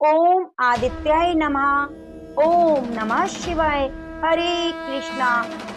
ओम आदित्याय नमः। ओम नमः शिवाय। हरे कृष्णा।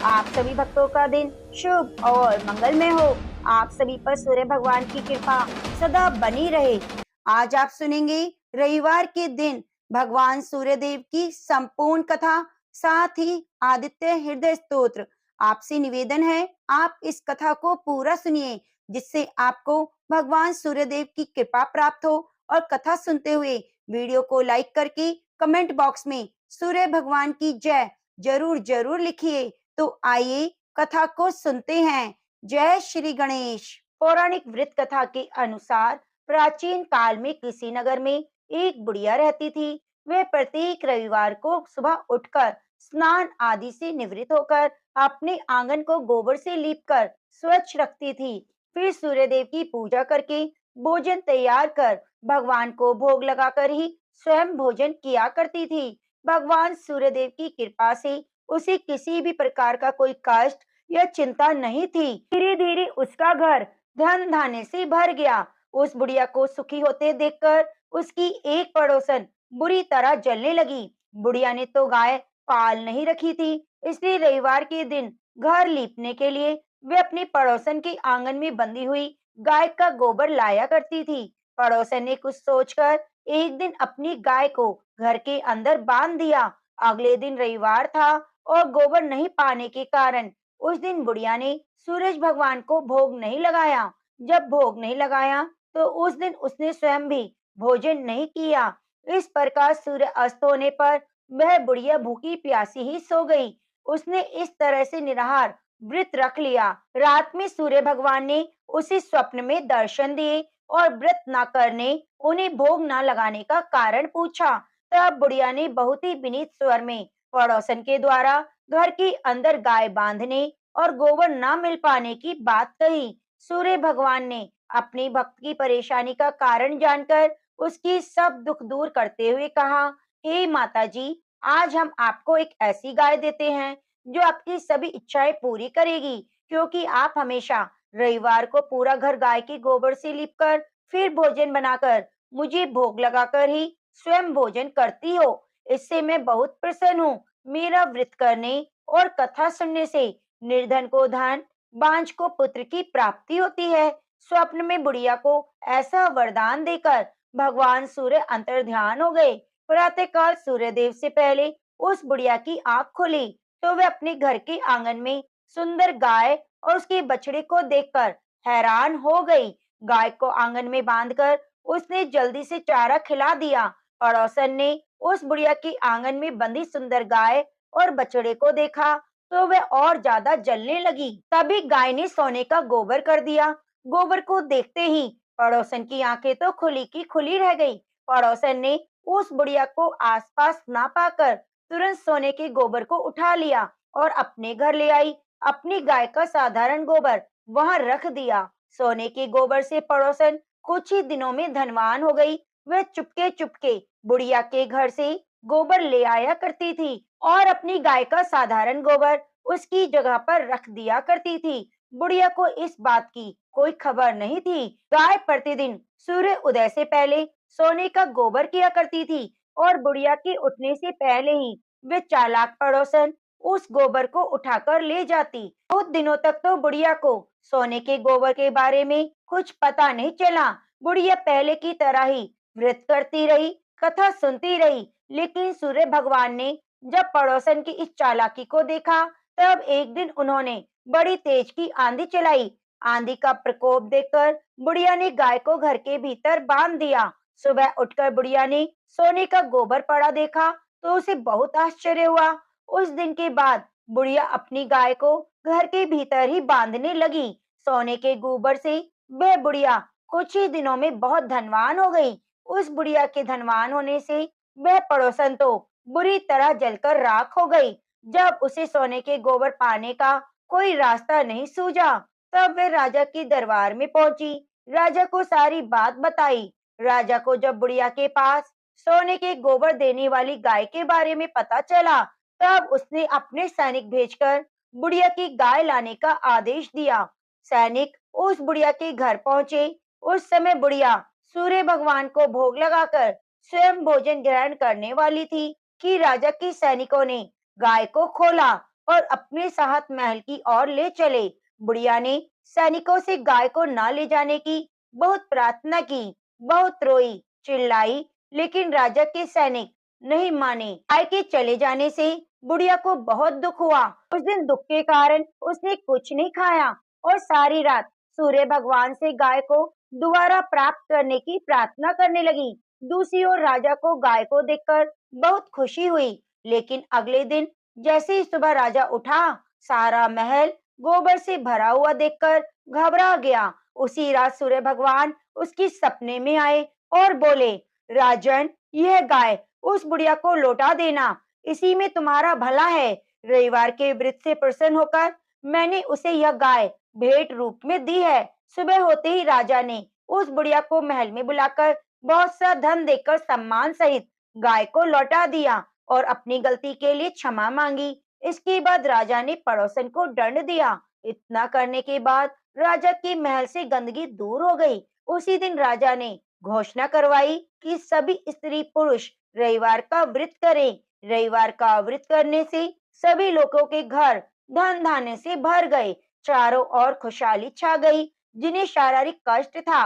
आप सभी भक्तों का दिन शुभ और मंगलमय हो। आप सभी पर सूर्य भगवान की कृपा सदा बनी रहे। आज आप सुनेंगे रविवार के दिन भगवान सूर्य देव की संपूर्ण कथा, साथ ही आदित्य हृदय स्तोत्र। आपसे निवेदन है आप इस कथा को पूरा सुनिए, जिससे आपको भगवान सूर्य देव की कृपा प्राप्त हो। और कथा सुनते हुए वीडियो को लाइक करके कमेंट बॉक्स में सूर्य भगवान की जय जरूर जरूर लिखिए। तो आइए कथा को सुनते हैं। जय श्री गणेश। पौराणिक वृत्त कथा के अनुसार प्राचीन काल में किसी नगर में एक बुढ़िया रहती थी। वह प्रत्येक रविवार को सुबह उठकर स्नान आदि से निवृत्त होकर अपने आंगन को गोबर से लीपकर स्वच्छ रखती थी। फिर सूर्य देव की पूजा करके भोजन तैयार कर भगवान को भोग लगाकर ही स्वयं भोजन किया करती थी। भगवान सूर्यदेव की कृपा से उसे किसी भी प्रकार का कोई कष्ट या चिंता नहीं थी। धीरे धीरे उसका घर धन धान्य से भर गया। उस बुढ़िया को सुखी होते देखकर उसकी एक पड़ोसन बुरी तरह जलने लगी। बुढ़िया ने तो गाय पाल नहीं रखी थी, इसलिए रविवार के दिन घर लीपने के लिए वे अपनी पड़ोसन के आंगन में बंधी हुई गाय का गोबर लाया करती थी। पड़ोसन ने कुछ सोचकर एक दिन अपनी गाय को घर के अंदर बांध दिया। अगले दिन रविवार था और गोबर नहीं पाने के कारण उस दिन बुढ़िया ने सूरज भगवान को भोग नहीं लगाया। जब भोग नहीं लगाया तो उस दिन उसने स्वयं भी भोजन नहीं किया। इस प्रकार सूर्य अस्त होने पर वह बुढ़िया भूखी प्यासी ही सो गई। उसने इस तरह से निराहार व्रत रख लिया। रात में सूर्य भगवान ने उसे स्वप्न में दर्शन दिए और व्रत न करने, उन्हें भोग न लगाने का कारण पूछा। तब बुढ़िया ने बहुत ही विनीत स्वर में पड़ोसन के द्वारा घर के अंदर गाय बांधने और गोबर न मिल पाने की बात कही। सूर्य भगवान ने अपनी भक्त की परेशानी का कारण जानकर उसकी सब दुख दूर करते हुए कहा, हे माता जी, आज हम आपको एक ऐसी गाय देते हैं जो आपकी सभी इच्छाएं पूरी करेगी, क्योंकि आप हमेशा रविवार को पूरा घर गाय के गोबर से लीपकर फिर भोजन बनाकर मुझे भोग लगाकर ही स्वयं भोजन करती हो। इससे मैं बहुत प्रसन्न हूँ। मेरा व्रत करने और कथा सुनने से निर्धन को धन, बांझ को पुत्र की प्राप्ति होती है। स्वप्न में बुढ़िया को ऐसा वरदान देकर भगवान सूर्य अंतर्ध्यान हो गए। प्रातःकाल सूर्य देव से पहले उस बुढ़िया की आंख खुली तो वे अपने घर के आंगन में सुंदर गाय और उसके बछड़े को देखकर हैरान हो गई। गाय को आंगन में बांधकर उसने जल्दी से चारा खिला दिया। पड़ोसन ने उस बुढ़िया की आंगन में बंधी सुंदर गाय और बछड़े को देखा तो वह और ज्यादा जलने लगी। तभी गाय ने सोने का गोबर कर दिया। गोबर को देखते ही पड़ोसन की आंखें तो खुली की खुली रह गई। पड़ोसन ने उस बुढ़िया को आसपास ना पाकर तुरंत सोने के गोबर को उठा लिया और अपने घर ले आई। अपनी गाय का साधारण गोबर वहां रख दिया। सोने के गोबर से पड़ोसन कुछ ही दिनों में धनवान हो गई। वह चुपके चुपके बुढ़िया के घर से गोबर ले आया करती थी और अपनी गाय का साधारण गोबर उसकी जगह पर रख दिया करती थी। बुढ़िया को इस बात की कोई खबर नहीं थी। गाय प्रतिदिन सूर्य उदय से पहले सोने का गोबर किया करती थी और बुढ़िया के उठने से पहले ही वे चालाक पड़ोसन उस गोबर को उठाकर ले जाती। कुछ दिनों तक तो बुढ़िया को सोने के गोबर के बारे में कुछ पता नहीं चला। बुढ़िया पहले की तरह ही व्रत करती रही, कथा सुनती रही। लेकिन सूर्य भगवान ने जब पड़ोसन की इस चालाकी को देखा, तब एक दिन उन्होंने बड़ी तेज की आंधी चलाई। आंधी का प्रकोप देखकर बुढ़िया ने गाय को घर के भीतर बांध दिया। सुबह उठकर बुढ़िया ने सोने का गोबर पड़ा देखा तो उसे बहुत आश्चर्य हुआ। उस दिन के बाद बुढ़िया अपनी गाय को घर के भीतर ही बांधने लगी। सोने के गोबर से वह बुढ़िया कुछ ही दिनों में बहुत धनवान हो गई। उस बुढ़िया के धनवान होने से वह पड़ोसन तो बुरी तरह जलकर राख हो गई। जब उसे सोने के गोबर पाने का कोई रास्ता नहीं सूझा, तब वह राजा के दरबार में पहुंची। राजा को सारी बात बताई। राजा को जब बुढ़िया के पास सोने के गोबर देने वाली गाय के बारे में पता चला, तब उसने अपने सैनिक भेजकर बुढ़िया की गाय लाने का आदेश दिया। सैनिक उस बुढ़िया के घर पहुंचे। उस समय बुढ़िया सूर्य भगवान को भोग लगाकर स्वयं भोजन ग्रहण करने वाली थी कि राजा के सैनिकों ने गाय को खोला और अपने साथ महल की ओर ले चले। बुढ़िया ने सैनिकों से गाय को न ले जाने की बहुत प्रार्थना की, बहुत रोई, चिल्लाई, लेकिन राजा के सैनिक नहीं माने। गाय के चले जाने से बुढ़िया को बहुत दुख हुआ। उस दिन दुख के कारण उसने कुछ नहीं खाया और सारी रात सूर्य भगवान से गाय को दोबारा प्राप्त करने की प्रार्थना करने लगी। दूसरी ओर राजा को गाय को देखकर बहुत खुशी हुई, लेकिन अगले दिन जैसे ही सुबह राजा उठा, सारा महल गोबर से भरा हुआ देखकर घबरा गया। उसी रात सूर्य भगवान उसकी सपने में आए और बोले, राजन, यह गाय उस बुढ़िया को लौटा देना, इसी में तुम्हारा भला है। रविवार के व्रत से प्रसन्न होकर मैंने उसे यह गाय भेंट रूप में दी है। सुबह होते ही राजा ने उस बुढ़िया को महल में बुलाकर बहुत सा धन देकर सम्मान सहित गाय को लौटा दिया और अपनी गलती के लिए क्षमा मांगी। इसके बाद राजा ने पड़ोसन को दंड दिया। इतना करने के बाद राजा के महल से गंदगी दूर हो गई। उसी दिन राजा ने घोषणा करवाई कि सभी स्त्री पुरुष रविवार का व्रत करें। रविवार का व्रत करने से सभी लोगों के घर धन धान्य से भर गए, चारों ओर खुशहाली छा गई। जिन्हें शारीरिक कष्ट था,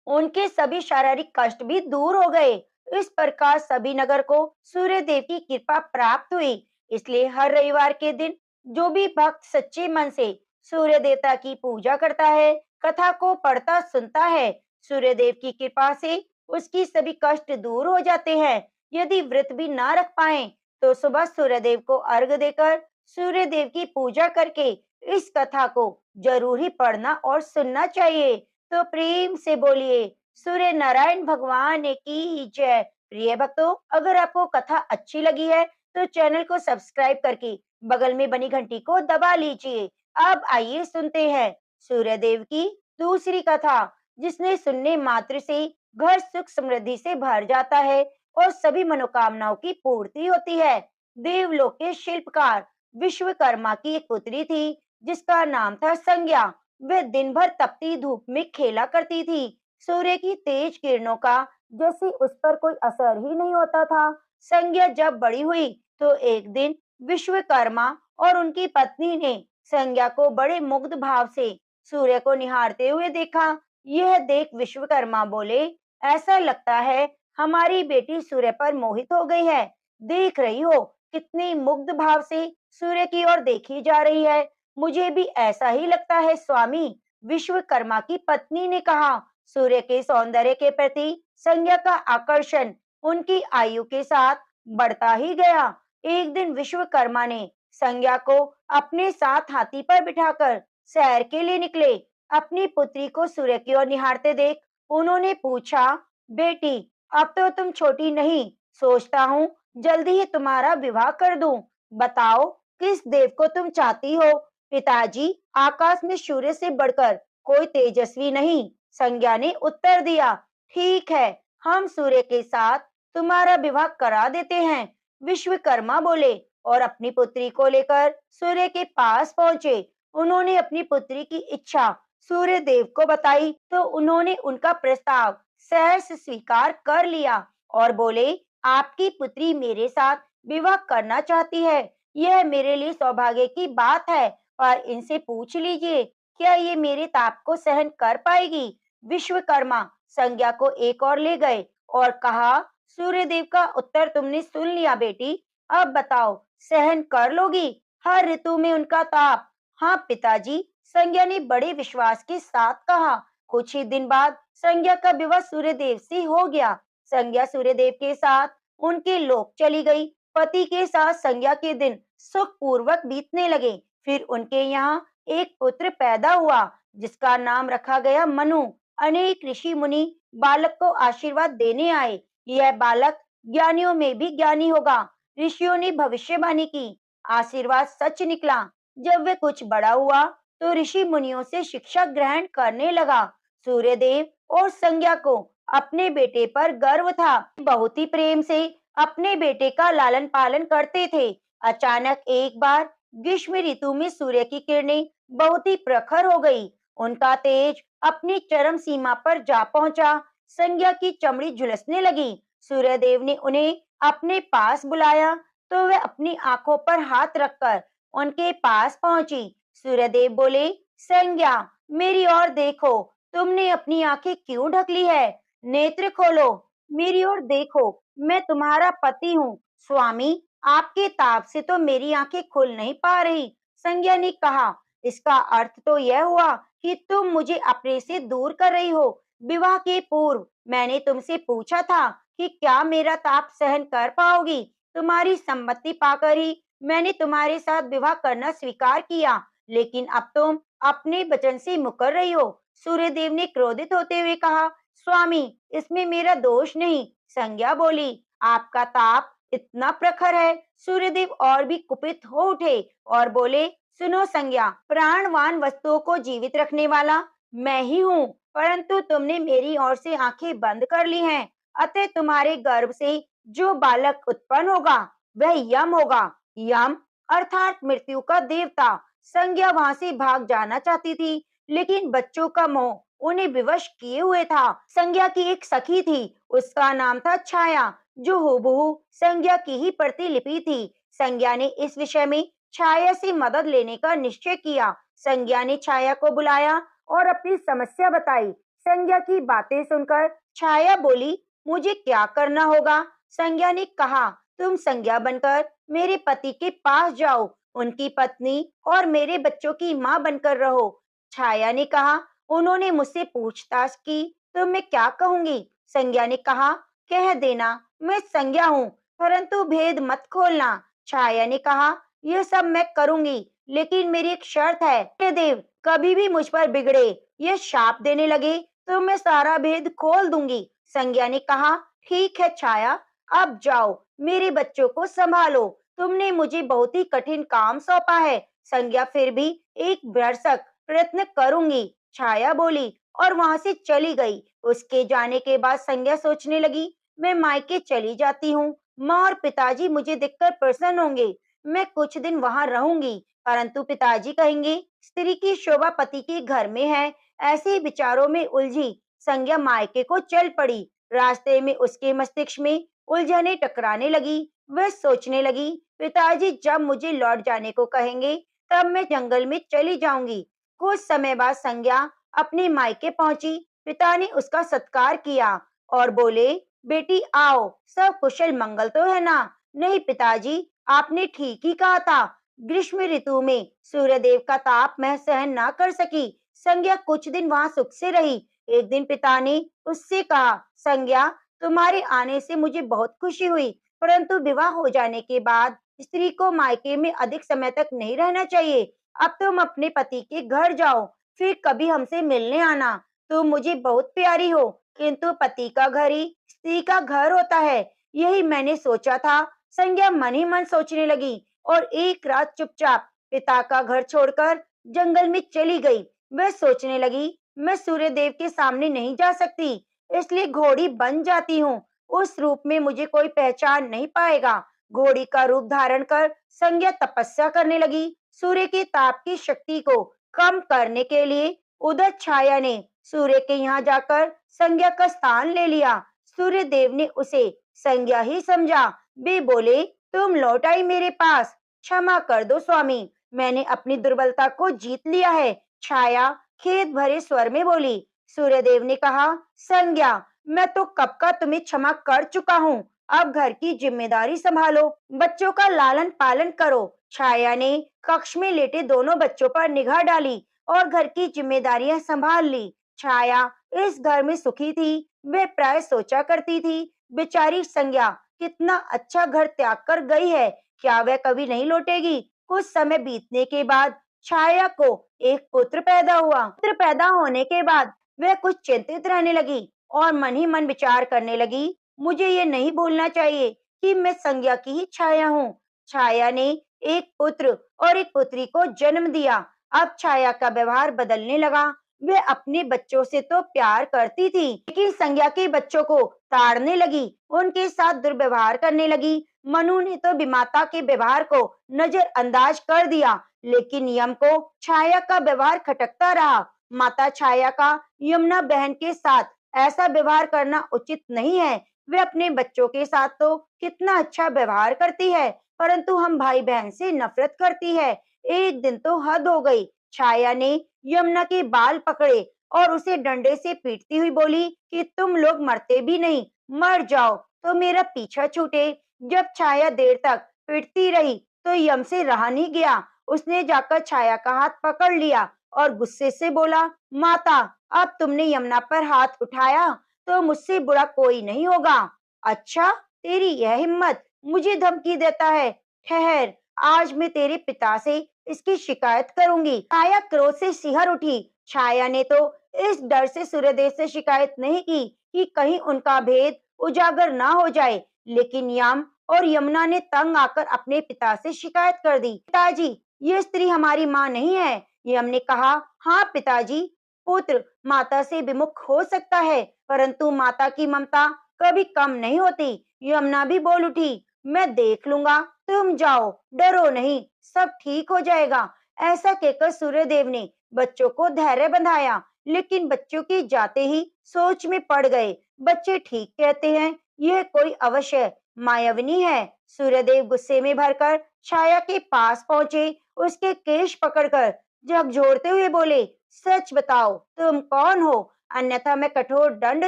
उनके सभी शारीरिक कष्ट भी दूर हो गए। इस प्रकार सभी नगर को सूर्य देव की कृपा प्राप्त हुई। इसलिए हर रविवार के दिन जो भी भक्त सच्चे मन से सूर्य देवता की पूजा करता है, कथा को पढ़ता सुनता है, सूर्य देव की कृपा से उसकी सभी कष्ट दूर हो जाते हैं। यदि व्रत भी ना रख पाए तो सुबह सूर्य देव को अर्घ देकर सूर्य देव की पूजा करके इस कथा को जरूर ही पढ़ना और सुनना चाहिए। तो प्रेम से बोलिए सूर्य नारायण भगवान की जय। प्रिय भक्तों, अगर आपको कथा अच्छी लगी है तो चैनल को सब्सक्राइब करके बगल में बनी घंटी को दबा लीजिए। अब आइए सुनते हैं सूर्य देव की दूसरी कथा, जिसने सुनने मात्र से घर सुख समृद्धि से भर जाता है और सभी मनोकामनाओं की पूर्ति होती है। देवलोक के शिल्पकार विश्वकर्मा की एक पुत्री थी, जिसका नाम था संज्ञा। वह दिन भर तपती धूप में खेला करती थी। सूर्य की तेज किरणों का जैसे उस पर कोई असर ही नहीं होता था। संज्ञा जब बड़ी हुई तो एक दिन विश्वकर्मा और उनकी पत्नी ने संज्ञा को बड़े मुग्ध भाव से सूर्य को निहारते हुए देखा। यह देख विश्वकर्मा बोले, ऐसा लगता है हमारी बेटी सूर्य पर मोहित हो गई है। देख रही हो कितनी मुग्ध भाव से सूर्य की ओर देखी जा रही है। मुझे भी ऐसा ही लगता है स्वामी। विश्वकर्मा की पत्नी ने कहा। सूर्य के सौंदर्य के प्रति संज्ञा का आकर्षण उनकी आयु के साथ बढ़ता ही गया। एक दिन विश्वकर्मा ने संज्ञा को अपने साथ हाथी पर बिठाकर सैर के लिए निकले। अपनी पुत्री को सूर्य की ओर निहारते देख उन्होंने पूछा, बेटी, अब तो तुम छोटी नहीं, सोचता हूँ जल्दी ही तुम्हारा विवाह कर दूं। बताओ किस देव को तुम चाहती हो? पिताजी, आकाश में सूर्य से बढ़कर कोई तेजस्वी नहीं, संज्ञा ने उत्तर दिया। ठीक है, हम सूर्य के साथ तुम्हारा विवाह करा देते हैं, विश्वकर्मा बोले और अपनी पुत्री को लेकर सूर्य के पास पहुंचे। उन्होंने अपनी पुत्री की इच्छा सूर्य देव को बताई तो उन्होंने उनका प्रस्ताव सहर्ष स्वीकार कर लिया और बोले, आपकी पुत्री मेरे साथ विवाह करना चाहती है। यह मेरे लिए सौभाग्य की बात है और इनसे पूछ लीजिए क्या ये मेरे ताप को सहन कर पाएगी। विश्वकर्मा संज्ञा को एक और ले गए और कहा, सूर्यदेव का उत्तर तुमने सुन लिया बेटी, अब बताओ सहन कर लोगी हर ऋतु में उनका ताप? हाँ पिताजी, संज्ञा ने बड़े विश्वास के साथ कहा। कुछ ही दिन बाद संज्ञा का विवाह सूर्यदेव से हो गया। संज्ञा सूर्यदेव के साथ उनके लोक चली गई। पति के साथ संज्ञा के दिन सुख पूर्वक बीतने लगे। फिर उनके यहाँ एक पुत्र पैदा हुआ, जिसका नाम रखा गया मनु। अनेक ऋषि मुनि बालक को आशीर्वाद देने आए। यह बालक ज्ञानियों में भी ज्ञानी होगा। ऋषियों ने भविष्यवाणी की, आशीर्वाद सच निकला। जब वह कुछ बड़ा हुआ तो ऋषि मुनियों से शिक्षा ग्रहण करने लगा। सूर्यदेव और संज्ञा को अपने बेटे पर गर्व था। बहुत ही प्रेम से अपने बेटे का लालन पालन करते थे। अचानक एक बार ग्रीष्म ऋतु में सूर्य की किरणें बहुत ही प्रखर हो गई। उनका तेज अपनी चरम सीमा पर जा पहुंचा। संज्ञा की चमड़ी झुलसने लगी। सूर्यदेव ने उन्हें अपने पास बुलाया तो वे अपनी आंखों पर हाथ रखकर उनके पास पहुंची। सूर्यदेव बोले, संज्ञा, मेरी ओर देखो, तुमने अपनी आंखें क्यों ढक ली है? नेत्र खोलो, मेरी ओर देखो, मैं तुम्हारा पति हूँ। स्वामी, आपके ताप से तो मेरी आंखें खुल नहीं पा रही। संज्ञा ने कहा, इसका अर्थ तो यह हुआ कि तुम मुझे अपने से दूर कर रही हो। विवाह के पूर्व मैंने तुमसे पूछा था कि क्या मेरा ताप सहन कर पाओगी। तुम्हारी सम्मति पाकर ही मैंने तुम्हारे साथ विवाह करना स्वीकार किया, लेकिन अब तुम अपने वचन से मुकर रही हो। सूर्यदेव ने क्रोधित होते हुए कहा, स्वामी, इसमें मेरा दोष नहीं। संज्ञा बोली, आपका ताप इतना प्रखर है। सूर्यदेव और भी कुपित हो उठे और बोले, सुनो संज्ञा, प्राणवान वस्तुओं को जीवित रखने वाला मैं ही हूँ, परंतु तुमने मेरी ओर से आंखें बंद कर ली हैं, अतः तुम्हारे गर्भ से जो बालक उत्पन्न होगा वह यम होगा। यम अर्थात मृत्यु का देवता। संज्ञा वहां से भाग जाना चाहती थी, लेकिन बच्चों का मोह उन्हें विवश किए हुए था। संज्ञा की एक सखी थी, उसका नाम था छाया, जो हूबहू संज्ञा की ही प्रतिलिपि थी। संज्ञा ने इस विषय में छाया से मदद लेने का निश्चय किया। संज्ञा ने छाया को बुलाया और अपनी समस्या बताई। संज्ञा की बातें सुनकर छाया बोली, मुझे क्या करना होगा? संज्ञा ने कहा, तुम संज्ञा बनकर मेरे पति के पास जाओ, उनकी पत्नी और मेरे बच्चों की माँ बनकर रहो। छाया ने कहा, उन्होंने मुझसे पूछताछ की तो मैं क्या कहूंगी? संज्ञा ने कहा, कह देना मैं संज्ञा हूँ, परंतु भेद मत खोलना। छाया ने कहा, यह सब मैं करूंगी, लेकिन मेरी एक शर्त है। हे देव कभी भी मुझ पर बिगड़े, यह शाप देने लगे तो मैं सारा भेद खोल दूंगी। संज्ञा ने कहा, ठीक है छाया, अब जाओ, मेरे बच्चों को संभालो। तुमने मुझे बहुत ही कठिन काम सौंपा है। संज्ञा फिर भी एक भरसक प्रयत्न करूंगी, छाया बोली और वहां से चली गई। उसके जाने के बाद संज्ञा सोचने लगी, मैं मायके चली जाती हूँ, माँ और पिताजी मुझे देखकर प्रसन्न होंगे, मैं कुछ दिन वहां रहूंगी, परंतु पिताजी कहेंगे स्त्री की शोभा पति के घर में है। ऐसे विचारों में उलझी संज्ञा मायके को चल पड़ी। रास्ते में उसके मस्तिष्क में उलझने टकराने लगी। वह सोचने लगी, पिताजी जब मुझे लौट जाने को कहेंगे तब मैं जंगल में चली जाऊंगी। कुछ समय बाद संज्ञा अपने मायके पहुंची। पिता ने उसका सत्कार किया और बोले, बेटी आओ, सब कुशल मंगल तो है ना? नहीं पिताजी, आपने ठीक ही कहा था, ग्रीष्म ऋतु में सूर्यदेव का ताप मैं सहन ना कर सकी। संज्ञा कुछ दिन वहां सुख से रही। एक दिन पिता ने उससे कहा, संज्ञा, तुम्हारे आने से मुझे बहुत खुशी हुई, परंतु विवाह हो जाने के बाद स्त्री को मायके में अधिक समय तक नहीं रहना चाहिए। अब तुम अपने पति के घर जाओ, फिर कभी हमसे मिलने आना। तुम मुझे बहुत प्यारी हो, किंतु पति का घर ही स्त्री का घर होता है, यही मैंने सोचा था। संज्ञा मन ही मन सोचने लगी और एक रात चुपचाप पिता का घर छोड़कर जंगल में चली गई। वह सोचने लगी, मैं सूर्यदेव के सामने नहीं जा सकती, इसलिए घोड़ी बन जाती हूँ। उस रूप में मुझे कोई पहचान नहीं पाएगा। घोड़ी का रूप धारण कर संज्ञा तपस्या करने लगी। सूर्य के ताप की शक्ति को कम करने के लिए उधर छाया ने सूर्य के यहाँ जाकर संज्ञा का स्थान ले लिया। सूर्य देव ने उसे संज्ञा ही समझा। वे बोले, तुम लौट आई मेरे पास, क्षमा कर दो स्वामी, मैंने अपनी दुर्बलता को जीत लिया है। छाया खेद भरे स्वर में बोली। सूर्यदेव ने कहा, संज्ञा, मैं तो कब का तुम्हें क्षमा कर चुका हूँ, अब घर की जिम्मेदारी संभालो, बच्चों का लालन पालन करो। छाया ने कक्ष में लेटे दोनों बच्चों पर निगाह डाली और घर की जिम्मेदारियां संभाल ली। छाया इस घर में सुखी थी। वे प्राय सोचा करती थी, बेचारी संज्ञा कितना अच्छा घर त्याग कर गई है, क्या वह कभी नहीं लौटेगी? कुछ समय बीतने के बाद छाया को एक पुत्र पैदा हुआ। पुत्र पैदा होने के बाद वह कुछ चिंतित रहने लगी और मन ही मन विचार करने लगी, मुझे ये नहीं भूलना चाहिए कि मैं संज्ञा की ही छाया हूँ। छाया ने एक पुत्र और एक पुत्री को जन्म दिया। अब छाया का व्यवहार बदलने लगा। वह अपने बच्चों से तो प्यार करती थी, लेकिन संज्ञा के बच्चों को ताड़ने लगी, उनके साथ दुर्व्यवहार करने लगी। मनु ने तो विमाता के व्यवहार को नजरअंदाज कर दिया, लेकिन यम को छाया का व्यवहार खटकता रहा। माता छाया का यमुना बहन के साथ ऐसा व्यवहार करना उचित नहीं है। वे अपने बच्चों के साथ तो कितना अच्छा व्यवहार करती है, परंतु हम भाई बहन से नफरत करती है। एक दिन तो हद हो गई। छाया ने यमुना के बाल पकड़े और उसे डंडे से पीटती हुई बोली कि तुम लोग मरते भी नहीं, मर जाओ तो मेरा पीछा छूटे। जब छाया देर तक पीटती रही तो यम से रहा नहीं गया। उसने जाकर छाया का हाथ पकड़ लिया और गुस्से से बोला, माता, अब तुमने यमुना पर हाथ उठाया तो मुझसे बुरा कोई नहीं होगा। अच्छा, तेरी यह हिम्मत, मुझे धमकी देता है। ठहर, आज मैं तेरे पिता से इसकी शिकायत करूंगी। छाया क्रोध से सिहर उठी। छाया ने तो इस डर से सूर्यदेव से शिकायत नहीं की कि कहीं उनका भेद उजागर ना हो जाए, लेकिन यम और यमुना ने तंग आकर अपने पिता से शिकायत कर दी। पिताजी, ये स्त्री हमारी माँ नहीं है। यम ने कहा, हाँ पिताजी, पुत्र माता से विमुख हो सकता है, परंतु माता की ममता कभी कम नहीं होती। यमुना भी बोल उठी, मैं देख लूंगा, तुम जाओ, डरो नहीं, सब ठीक हो जाएगा। ऐसा कहकर सूर्यदेव ने बच्चों को धैर्य बंधाया, लेकिन बच्चों के जाते ही सोच में पड़ गए। बच्चे ठीक कहते हैं, यह कोई अवश्य मायाविनी है। सूर्यदेव गुस्से में भरकर छाया के पास पहुंचे, उसके केश पकड़कर झकझोरते हुए बोले, सच बताओ, तुम कौन हो, अन्यथा मैं कठोर दंड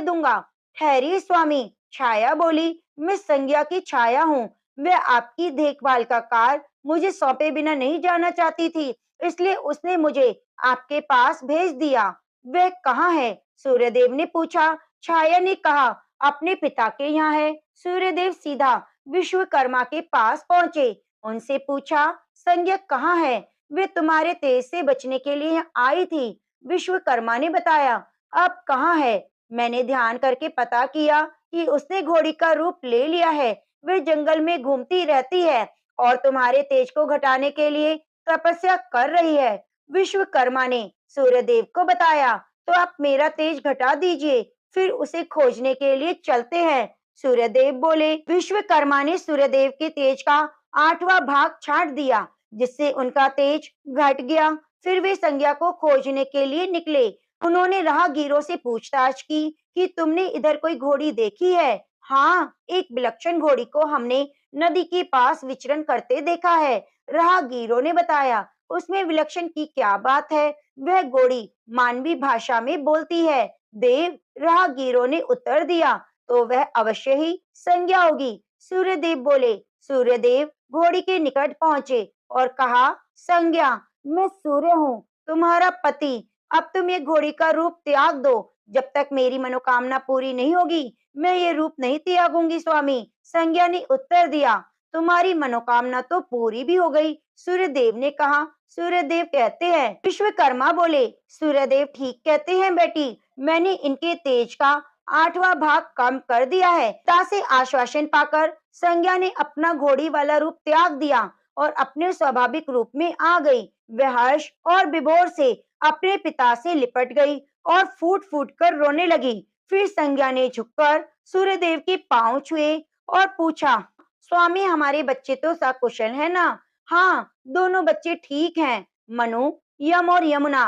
दूंगा। ठहरिए स्वामी, छाया बोली, मैं संज्ञा की छाया हूँ। वह आपकी देखभाल का कार्य मुझे सौंपे बिना नहीं जाना चाहती थी, इसलिए उसने मुझे आपके पास भेज दिया। वह कहाँ है? सूर्यदेव ने पूछा। छाया ने कहा, अपने पिता के यहाँ है। सूर्यदेव सीधा विश्वकर्मा के पास पहुंचे। उनसे पूछा, संज्ञा कहाँ है? वे तुम्हारे तेज से बचने के लिए यहाँ आई थी। विश्वकर्मा ने बताया। अब कहाँ है? मैंने ध्यान करके पता किया कि उसने घोड़ी का रूप ले लिया है। वे जंगल में घूमती रहती है और तुम्हारे तेज को घटाने के लिए तपस्या कर रही है। विश्वकर्मा ने सूर्यदेव को बताया। तो आप मेरा तेज घटा दीजिए, फिर उसे खोजने के लिए चलते हैं। सूर्यदेव बोले। विश्वकर्मा ने सूर्यदेव के तेज का 8वां भाग छांट दिया, जिससे उनका तेज घट गया। फिर वे संज्ञा को खोजने के लिए निकले। उन्होंने राहगीरों से पूछताछ की कि तुमने इधर कोई घोड़ी देखी है? हाँ, एक विलक्षण घोड़ी को हमने नदी के पास विचरण करते देखा है, राहगीरों ने बताया। उसमें विलक्षण की क्या बात है? वह घोड़ी मानवी भाषा में बोलती है। देव, राहगीरों ने उत्तर दिया, तो वह अवश्य ही संज्ञा होगी। सूर्यदेव बोले। सूर्यदेव घोड़ी के निकट पहुंचे और कहा, संज्ञा, मैं सूर्य हूँ, तुम्हारा पति। अब तुम ये घोड़ी का रूप त्याग दो। जब तक मेरी मनोकामना पूरी नहीं होगी, मैं ये रूप नहीं त्यागूंगी स्वामी। संज्ञा ने उत्तर दिया, तुम्हारी मनोकामना तो पूरी भी हो गई। सूर्यदेव ने कहा। सूर्यदेव कहते हैं। विश्वकर्मा बोले। सूर्यदेव ठीक कहते हैं बेटी, मैंने इनके तेज का 8वां भाग कम कर दिया है। पिता से आश्वासन पाकर संज्ञा ने अपना घोड़ी वाला रूप त्याग दिया और अपने स्वाभाविक रूप में आ गई। वह हर्ष और विभोर से अपने पिता से लिपट गई और फूट फूट कर रोने लगी। फिर संज्ञा ने झुककर सूर्यदेव के पांव छुए और पूछा, स्वामी, हमारे बच्चे तो सकुशल है ना? हाँ, दोनों बच्चे ठीक हैं, मनु, यम और यमुना।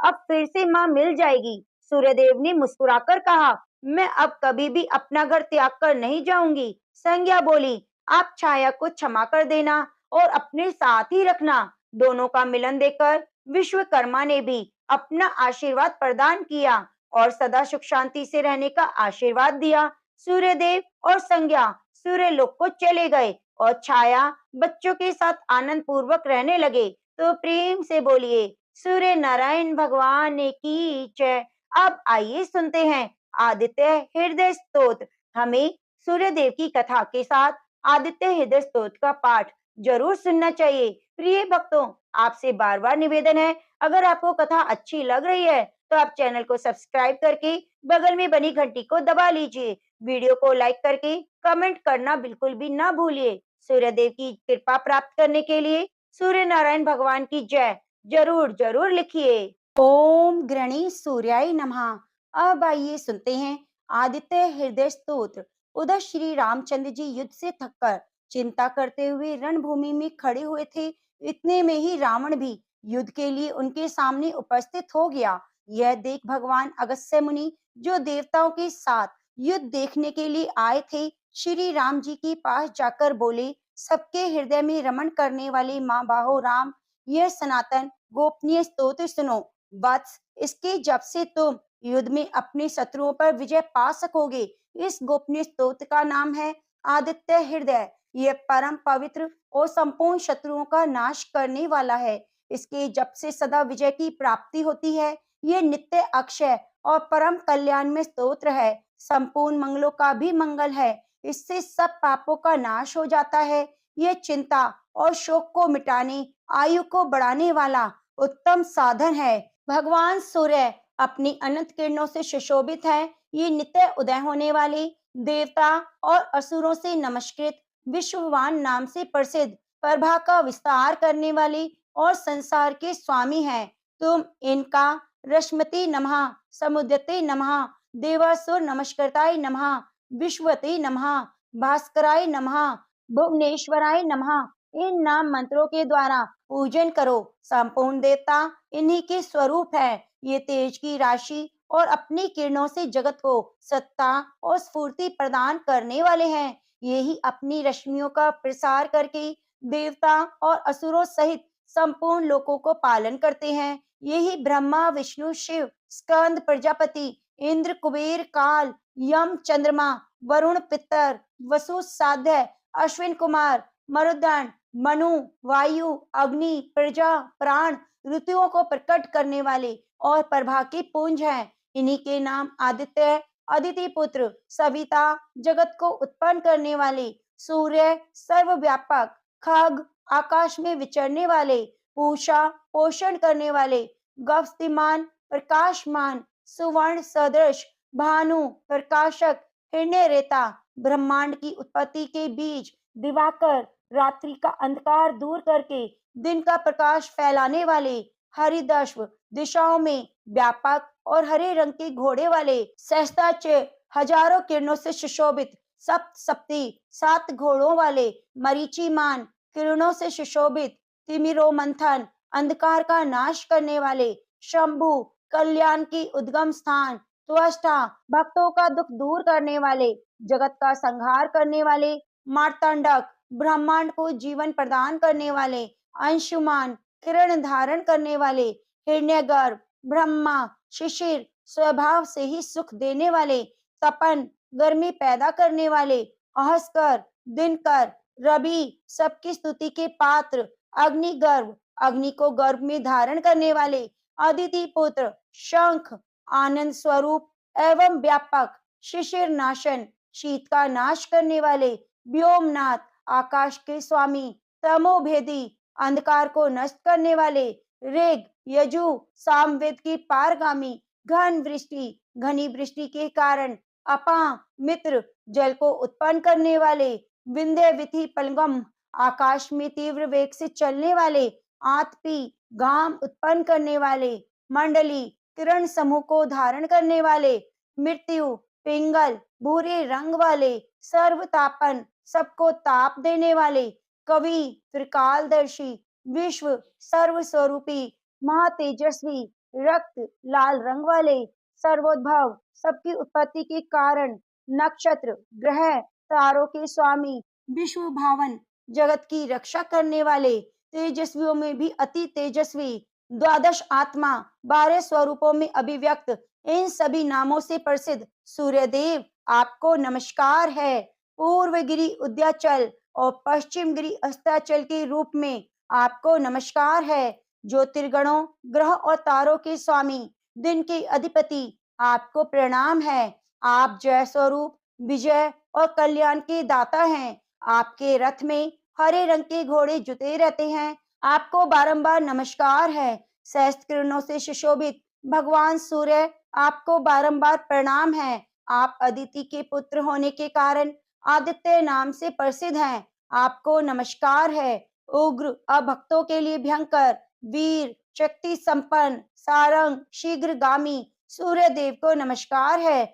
अब फिर से माँ मिल जाएगी। सूर्यदेव ने मुस्कुराकर कहा, मैं अब कभी भी अपना घर त्याग कर नहीं जाऊंगी। संज्ञा बोली, आप छाया को क्षमा कर देना और अपने साथ ही रखना। दोनों का मिलन देखकर विश्वकर्मा ने भी अपना आशीर्वाद प्रदान किया और सदा सुख शांति से रहने का आशीर्वाद दिया। सूर्यदेव और संज्ञा सूर्यलोक को चले गए और छाया बच्चों के साथ आनंद पूर्वक रहने लगे। तो प्रेम से बोलिए, सूर्य नारायण भगवान की जय। अब आइए सुनते हैं आदित्य हृदय स्तोत्र। हमें सूर्यदेव की कथा के साथ आदित्य हृदय स्तोत्र का पाठ जरूर सुनना चाहिए। प्रिय भक्तों, आपसे बार बार निवेदन है, अगर आपको कथा अच्छी लग रही है तो आप चैनल को सब्सक्राइब करके बगल में बनी घंटी को दबा लीजिए। वीडियो को लाइक करके कमेंट करना बिल्कुल भी ना भूलिए। सूर्यदेव की कृपा प्राप्त करने के लिए सूर्य नारायण भगवान की जय जरूर जरूर लिखिए। ओम गणेश सूर्याय नमः। अब आइए सुनते हैं आदित्य हृदय स्तोत्र। उधर श्री रामचंद्र जी युद्ध से थककर चिंता करते हुए रणभूमि में खड़े हुए थे। इतने में ही रावण भी युद्ध के लिए उनके सामने उपस्थित हो गया। यह देख भगवान अगस्त्य मुनि, जो देवताओं के साथ युद्ध देखने के लिए आए थे। श्री राम जी के पास जाकर बोले, सबके हृदय में रमण करने वाले माँ बाहो राम, यह सनातन गोपनीय स्तोत्र सुनो। वत्स, इसके जप से तुम युद्ध में अपने शत्रुओं पर विजय पा सकोगे। इस गोपनीय स्तोत्र का नाम है आदित्य हृदय। यह परम पवित्र और संपूर्ण शत्रुओं का नाश करने वाला है। इसके जप से सदा विजय की प्राप्ति होती है। ये नित्य अक्षय और परम कल्याण में स्तोत्र है। संपूर्ण मंगलों का भी मंगल है। इससे सब पापों का नाश हो जाता है। ये चिंता और शोक को मिटाने, आयु को बढ़ाने वाला उत्तम साधन है। भगवान सूर्य अपनी अनंत किरणों से सुशोभित है। ये नित्य उदय होने वाले देवता और असुरों से नमस्कृत विश्ववान नाम से प्रसिद्ध प्रभा का विस्तार करने वाले और संसार के स्वामी हैं। तुम इनका रश्मते नमः, समुद्यते नमः, देवासुर नमस्कृताय नमः, विश्वते नमः, भास्कराय नमः, भुवनेश्वराय नमः, इन नाम मंत्रों के द्वारा पूजन करो। संपूर्ण देवता इन्हीं के स्वरूप है। ये तेज की राशि और अपनी किरणों से जगत को सत्ता और स्फूर्ति प्रदान करने वाले हैं। ये ही अपनी रश्मियों का प्रसार करके देवता और असुरों सहित संपूर्ण लोकों को पालन करते हैं। यही ब्रह्मा, विष्णु, शिव, स्कंद, प्रजापति, इंद्र, कुबेर, काल, यम, चंद्रमा, वरुण, पितर, वसु, साध्य, अश्विन कुमार, मरुदगण, मनु, वायु, अग्नि, प्रजा, प्राण, ऋतुओं को प्रकट करने वाले और प्रभा के पुंज हैं। इन्हीं के नाम आदित्य, अदिति पुत्र, सविता, जगत को उत्पन्न करने वाले, सूर्य, सर्वव्यापक, खग, आकाश में विचरने वाले, पूषा, पोषण करने वाले, गव्यमान, प्रकाशमान, सुवर्ण सदृश, भानु, प्रकाशक, हिरण्य रेता, ब्रह्मांड की उत्पत्ति के बीज, दिवाकर, रात्रि का अंधकार दूर करके दिन का प्रकाश फैलाने वाले, हरिदश्व, दिशाओं में व्यापक और हरे रंग के घोड़े वाले, सहस्त्रार हजारों किरणों से सुशोभित, सप्त सप्ती, 7 घोड़ों वाले, मरीचिमान, किरणों से सुशोभित, तिमिरो मंथन, अंधकार का नाश करने वाले, शंभु, कल्याण की उद्गम स्थान, त्वष्टा, भक्तों का दुख दूर करने वाले, जगत का संहार करने वाले, मार्तंडक, ब्रह्मांड को जीवन प्रदान करने वाले, अंशुमान, किरण धारण करने वाले, हिरण्यगर्भ, ब्रह्मा, शिशिर, स्वभाव से ही सुख देने वाले, तपन, गर्मी पैदा करने वाले, अहस्कर, दिनकर, रवि, सबकी स्तुति के पात्र, अग्निगर्भ, अग्नि को गर्भ में धारण करने वाले, अदिति पुत्र, शंख, आनंद स्वरूप एवं व्यापक, शिशिर नाशन, शीत का नाश करने वाले, व्योमनाथ, आकाश के स्वामी, तमोभेदी, अंधकार को नष्ट करने वाले, ऋग, यजु, सामवेद की पारगामी, घन वृष्टि, घनी वृष्टि के कारण, अपा, मित्र, जल को उत्पन्न करने वाले, विंध्य विधि पलगम, आकाश में तीव्र वेग से चलने वाले, आतपी, घाम उत्पन्न करने वाले, मंडली, किरण समूह को धारण करने वाले, मृत्यु, पिंगल, भूरे रंग वाले, सर्वतापन, सबको ताप देने वाले, कवि, त्रिकालदर्शी, विश्व सर्वस्वरूपी, महातेजस्वी, रक्त लाल रंग वाले, सर्वोद्भव, सबकी उत्पत्ति के कारण, नक्षत्र, ग्रह, तारों के स्वामी, विश्व भावन, जगत की रक्षा करने वाले, तेजस्वियों में भी अति तेजस्वी, द्वादश आत्मा, 12 स्वरूपों में अभिव्यक्त, इन सभी नामों से प्रसिद्ध सूर्यदेव आपको नमस्कार है। पूर्व गिरी उद्याचल और पश्चिम गिरी अस्ताचल के रूप में आपको नमस्कार है। ज्योतिर्गणों, ग्रह और तारों के स्वामी, दिन के अधिपति, आपको प्रणाम है। आप जय स्वरूप, विजय और कल्याण के दाता हैं। आपके रथ में हरे रंग के घोड़े जुते रहते हैं। आपको बारंबार नमस्कार है। सहस्त्र किरणों से सुशोभित भगवान सूर्य, आपको बारंबार प्रणाम है। आप अदिति के पुत्र होने के कारण आदित्य नाम से प्रसिद्ध हैं। आपको नमस्कार है। उग्र, अभक्तों के लिए भयंकर, वीर, शक्ति संपन्न, सारंग, शीघ्रगामी सूर्य देव को नमस्कार है।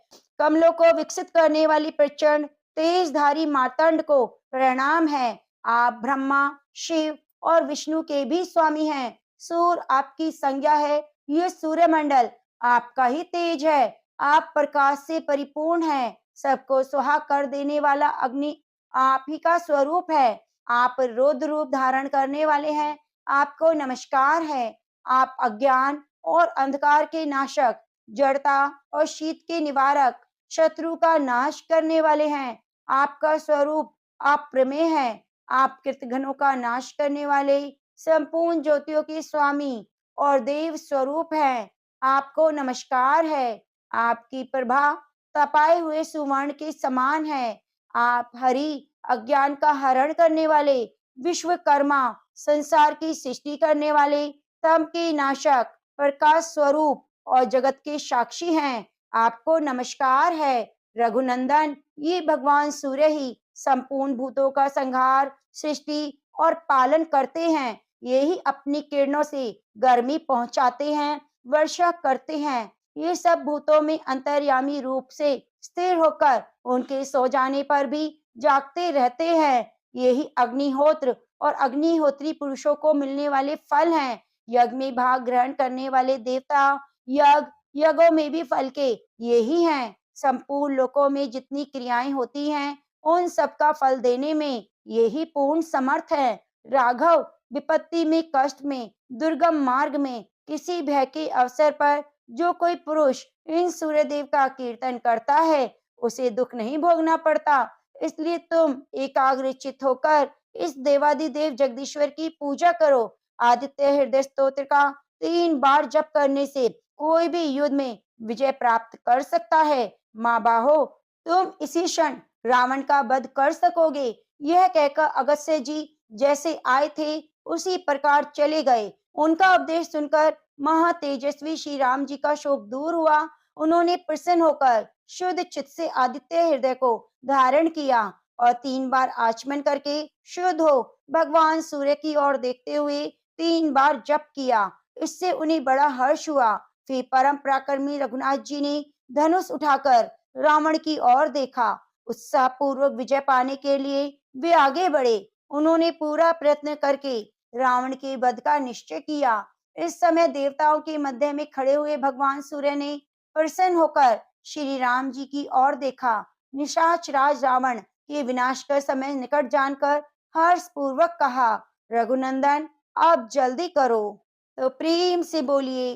कमलों को विकसित करने वाली प्रचंड तेजधारी मार्तंड को प्रणाम है। आप ब्रह्मा, शिव और विष्णु के भी स्वामी हैं। सूर्य आपकी संज्ञा है। यह सूर्यमंडल आपका ही तेज है। आप प्रकाश से परिपूर्ण हैं। सबको सुहा कर देने वाला अग्नि आप ही का स्वरूप है। आप रुद्र रूप धारण करने वाले हैं, आपको नमस्कार है। आप अज्ञान और अंधकार के नाशक, जड़ता और शीत के निवारक, शत्रु का नाश करने वाले हैं। आपका स्वरूप अप्रमेय है। आप कृतघ्नों का नाश करने वाले, संपूर्ण ज्योतियों के स्वामी और देव स्वरूप हैं। आपको नमस्कार है। आपकी प्रभा तपाए हुए सुवर्ण के समान है। आप हरि अज्ञान का हरण करने वाले, विश्वकर्मा, संसार की सृष्टि करने वाले, तम के नाशक, प्रकाश स्वरूप और जगत के साक्षी हैं। आपको नमस्कार है। रघुनंदन, ये भगवान सूर्य ही संपूर्ण भूतों का संहार, सृष्टि और पालन करते हैं। ये ही अपनी किरणों से गर्मी पहुंचाते हैं, वर्षा करते हैं। ये सब भूतों में अंतर्यामी रूप से स्थिर होकर उनके सो जाने पर भी जागते रहते हैं। यही अग्निहोत्र और अग्निहोत्री पुरुषों को मिलने वाले फल हैं। यज्ञ में भाग ग्रहण करने वाले देवता यज्ञों में भी फल के यही हैं। संपूर्ण लोकों में जितनी क्रियाएं होती हैं, उन सबका फल देने में यही पूर्ण समर्थ है। राघव, विपत्ति में, कष्ट में, दुर्गम मार्ग में, किसी भय के अवसर पर जो कोई पुरुष इन सूर्यदेव का कीर्तन करता है, उसे दुख नहीं भोगना पड़ता। इसलिए तुम एकाग्रचित्त होकर इस देवादिदेव जगदीश्वर की पूजा करो। आदित्य हृदय स्तोत्र का 3 बार जप करने से कोई भी युद्ध में विजय प्राप्त कर सकता है। माँ बाहो, तुम इसी क्षण रावण का वध कर सकोगे। यह कहकर अगस्त्य जी जैसे आए थे उसी प्रकार चले गए। उनका उपदेश सुनकर महातेजस्वी श्री राम जी का शोक दूर हुआ। उन्होंने प्रसन्न होकर शुद्ध चित्त से आदित्य हृदय को धारण किया और 3 बार आचमन करके शुद्ध हो भगवान सूर्य की ओर देखते हुए 3 बार जप किया। इससे उन्हें बड़ा हर्ष हुआ। फिर परम पराक्रमी रघुनाथ जी ने धनुष उठाकर रावण की ओर देखा। उत्साह पूर्वक विजय पाने के लिए वे आगे बढ़े। उन्होंने पूरा प्रयत्न करके रावण के वध का निश्चय किया। इस समय देवताओं के मध्य में खड़े हुए भगवान सूर्य ने प्रसन्न होकर श्री राम जी की ओर देखा। निशाच राज रावण के विनाश का समय निकट जानकर हर्ष पूर्वक कहा, रघुनंदन, आप जल्दी करो। तो प्रेम से बोलिए